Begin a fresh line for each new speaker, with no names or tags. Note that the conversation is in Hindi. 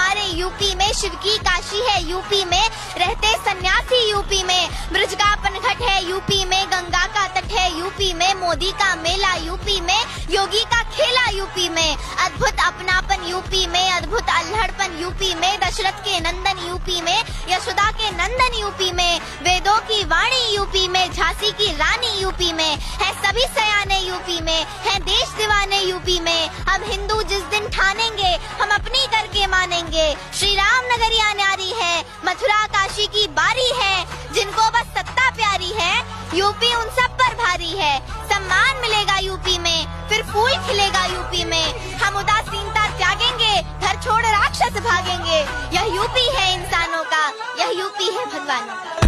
हमारे यूपी में, शिव की काशी है यूपी में, रहते सन्यासी यूपी में, ब्रज का पनघट है यूपी में, गंगा का तट है यूपी में, मोदी का मेला यूपी में, योगी का खेला यूपी में, अद्भुत अपनापन यूपी में, अद्भुत अल्हड़पन यूपी में, दशरथ के नंदन यूपी में, यशोदा के नंदन यूपी में, वेदों की वाणी यूपी में, झांसी की रानी यूपी में, है सभी सयाने यूपी में, है देश दीवाने यूपी में। हम हिंदू जिस दिन ठानेंगे हम अपनी करके मानेंगे। श्री राम नगरिया न्यारी है, मथुरा काशी की बारी है, जिनको बस सत्ता प्यारी है, यूपी उन सब पर भारी है। सम्मान मिलेगा यूपी में, फिर फूल खिलेगा यूपी में, हम उदासीनता त्यागेंगे, घर छोड़ राक्षस भागेंगे। यह यूपी है इंसानों का, यह यूपी है भगवानों का।